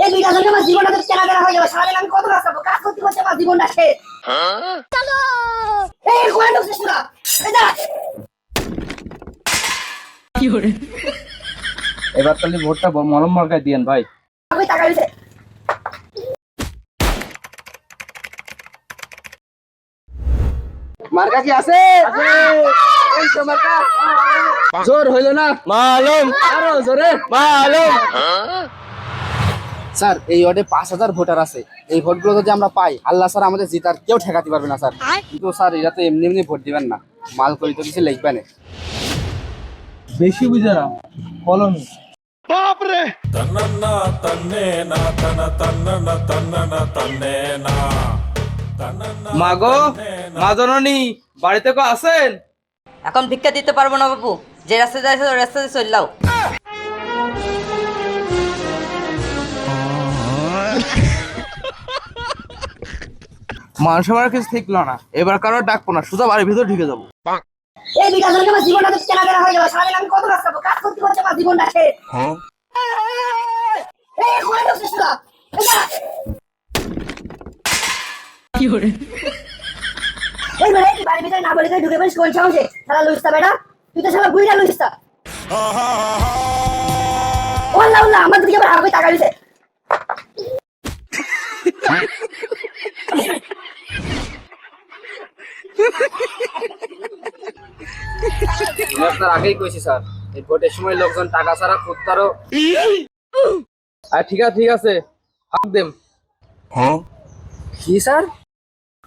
এই দুইটা জন্য আমার জীবনটা তো তেলা তেলা হয়ে গেল। সারাদিন আমি কত কাজ করবো, কাজ করতে করতে আমার জীবনটা শেষ। চলো এই কোন ঢুকছিস তোরা? এই যা কি করে এবার তাহলে ভোটটা মলম মার্কায় দিয়েন ভাই। আমি টাকা দিতে মার্কা কি আছে? এই তো মার্কা। জোর হইল না মালুম, আরো জোরে মালুম। স্যার এই ওয়ার্ডে 5000 ভোটার আছে। এই ভোটগুলো যদি আমরা পাই, আল্লাহ স্যার আমাদের জিতার কেউ ঠেকাতে পারবে না স্যার। কিন্তু স্যার এরা তো এমনি এমনি ভোট দিবেন না, মাল করি তো কিছু লিখবে না। বেশি বুঝে না বলুন। বাপরে মাগো, মা জননী বাড়িতে কো আছেন? এখন ভিক্ষা দিতে পারবো না বাবু, যে রাস্তায় যাইছে ওই রাস্তায় চললাও। মানুষ আমার কিছু ঠিক না, এবার কারো ডাকবো না, সোজা বাড়ির ভিতর ঢুকে যাবো। এই দুইটা জন্য আমার জীবনটা তো তেলা তেলা হয়ে গেল। সারাদিন আমি কত কাজ করবো, কাজ করতে করতে আমার জীবনটা শেষ। এই কোন ঢুকছিস তোরা? এই যা কি করে এই মানে কি বাড়ির ভিতরে না বলে তুই ঢুকে পড়িস কোন সাহসে? শালা লুইস্তা বেটা, তুই তো শালা বুইড়া লুইস্তা। ওয়াল্লাহ ওয়াল্লাহ আমার দিকে আবার হাতে টাকা দিতে। আপনার আগেই কইছি স্যার, এই ভোটের সময় লোকজন টাকা ছাড়া খুঁজতারও। ঠিক আছে ঠিক আছে, ফাঁক দেম। কি স্যার?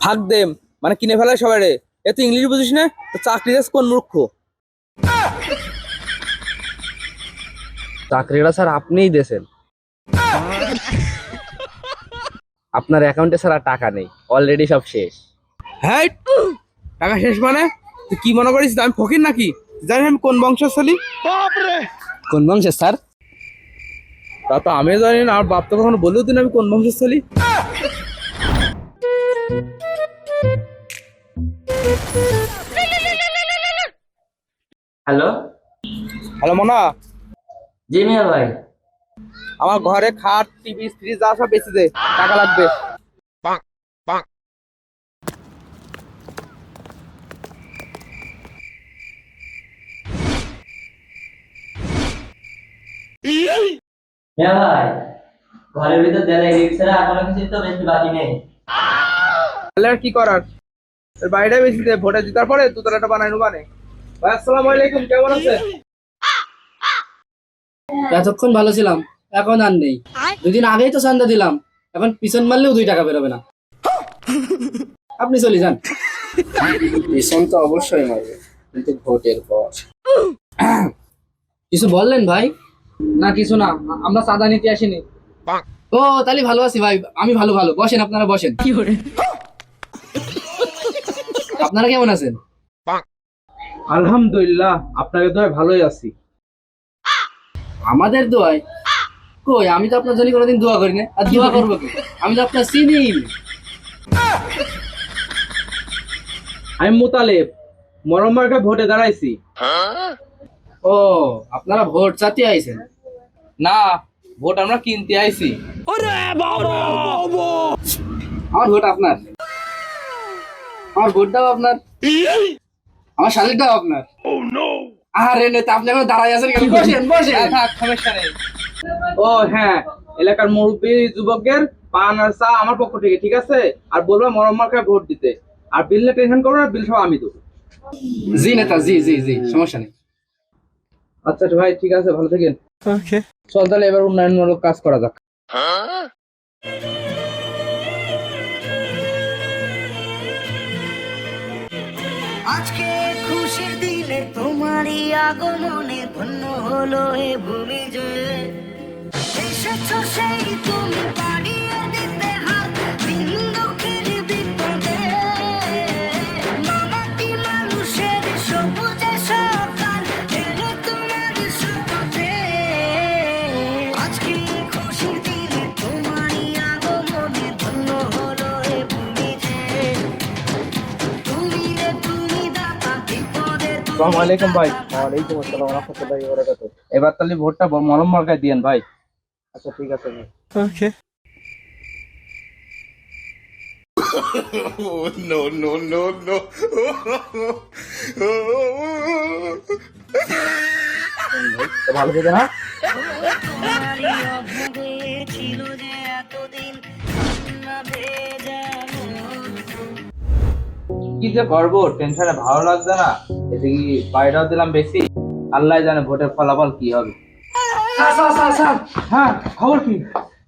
ফাঁক দেম মানে কিনে ফেলে সবাই রে। এত ইংলিশ বুঝিস না তো চাকরি দেশ কোন মূর্খ? চাকরিটা স্যার আপনিই দেছেন। আপনার অ্যাকাউন্টে স্যার আর টাকা নেই, অলরেডি সব শেষ। হ্যাঁ, টাকা শেষ মানে তুই কি মনে করিস আমি ফকির নাকি? জানি আমি কোন বংশস্থলী? বাপরে কোন বংশের স্যার? তা তো আমি জানি না, আর বাপ তো কখনো বলেও দিন আমি কোন বংশস্থলী। হ্যালো, হ্যালো মনা, জি মিয়া ভাই। আমার ঘরে খাট টিভি ফ্রিজ যা সব বেশি দে, টাকা লাগবে। মিয়া ভাই, ঘরের ভিতর দেয়ালে ইট ছাড়া আর কোনো কিছু তো বেশি বাকি নেই। তাহলে আর কি করার, বাইরে বেশি দে, ভোটে জিতার পরে তুতলাটা বানাই নুবানে। ভাই আসসালামু আলাইকুম, কেমন আছে? এতক্ষণ ভালো ছিলাম, এখন আর নেই। দুদিন আগেই তো চান্দা দিলাম, এখন পিছন মারলেও 2 টাকা বেরোবে না। আপনি চলে যান। পিছন তো অবশ্যই মারবে, কিন্তু ভোটের পর। কিছু বললেন ভাই? না কিছু না, আমরা চাঁদা নিতে আসিনি। ও তাহলে ভালো আছি ভাই, আমি ভালো ভালো। বসেন, আপনারা বসেন। কি করে আপনারা কেমন আছেন? আলহামদুলিল্লাহ, আপনাকে তো ভালোই আছি। আমাদের দোয়ায়? কই, আমি তো আপনার জন্য কোনোদিন দোয়া করি না, আর দোয়া করবো কি? আমি তো আপনার চিনি। আমি মুতালেব, মরম মার্কা ভোটে দাঁড়াইছি। ও, আপনারা ভোট চাতে আইছেন? না, ভোট আমরা কিনতে আইছি। আমার ভোট আপনার, আমার ভোটটাও আপনার, আমার শালিকটাও আপনার। আরে নেতা, আপনি এখন দাঁড়াই আছেন কেন? বসেন বসেন। থাক, সমস্যা নেই। ও হ্যাঁ, এলাকার মুরব্বী যুবকের পান আর চা আমার পক্ষ থেকে, ঠিক আছে? আর বলবো মরম মার্কায় ভোট দিতে। আর বিল নিয়ে টেনশন করবো না, বিল সব আমি দেবো। জি নেতা, জি জি জি, সমস্যা নেই। আচ্ছা ভাই, ঠিক আছে, ভালো থাকেন। চল তাহলে এবার উন্নয়নমূলক কাজ করা যাক। আজকে খুশির দিনে তোমারই আগমনে ধন্য হলো এ ভূমি যে এসেছো সেই তুমি পাড়িয়ে দিতে হাত দিন দুঃখের বিপদে মামাটি মানুষের সবুজে সকাল এলো তোমার সুপথে আজকে খুশির দিনে তোমারই আগমনে ধন্য হলো এ ভূমি যে তুমি রে তুমি দাতা বিপদে আসসালামু আলাইকুম ভাই। ওয়ালাইকুম আসসালাম ওয়া রাহমাতুল্লাহি ওয়া বারাকাতুহু। এবার তাহলে ভোটটা মলম মার্কায় দিয়েন ভাই। আচ্ছা ঠিক আছে ভাই। No, no, no, no. ভালো থেকে না কি যে করবো, টেনশনে ভালো লাগছে না। এদিকে বাইরেও দিলাম বেশি, আল্লাহ জানে ভোটের ফলাফল কি হবে। স্যার স্যার স্যার স্যার হ্যাঁ খবর কি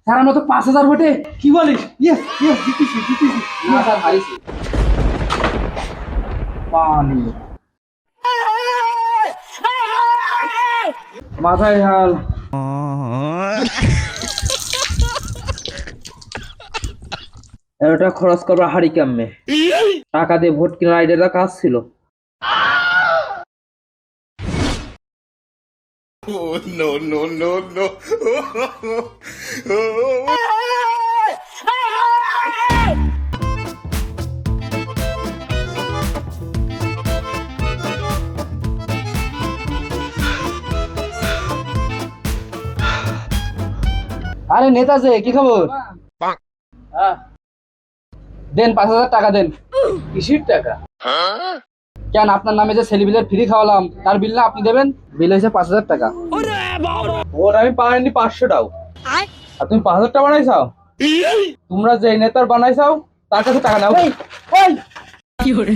স্যার আমরা তো 5,000 ভোটে কি বলিস ইয়েস ইয়েস জিতেছি জিতেছি না স্যার হারিয়েছি। পানি মাথায় হাল এটা খরচ করবার হাড়ি কেমনে টাকা দিয়ে ভোট কেনার আইডিয়াটা কাজ ছিল Oh, no, no, no, no. আরে নেতা যে কি খবর হ্যাঁ দেন 5,000 টাকা দেন কিসির টাকা কেন আপনার নামে যে ছেলেপিলের ফ্রি খাওয়ালাম তার বিল না আপনি দেবেন বিল হয়েছে 5,000 টাকা ওর আমি পাইনি 500টাও, আর তুমি 5,000টা বানাইছাও? তোমরা যে নেতার বানাইছাও তার কাছে টাকা নাও। ওই Fiore,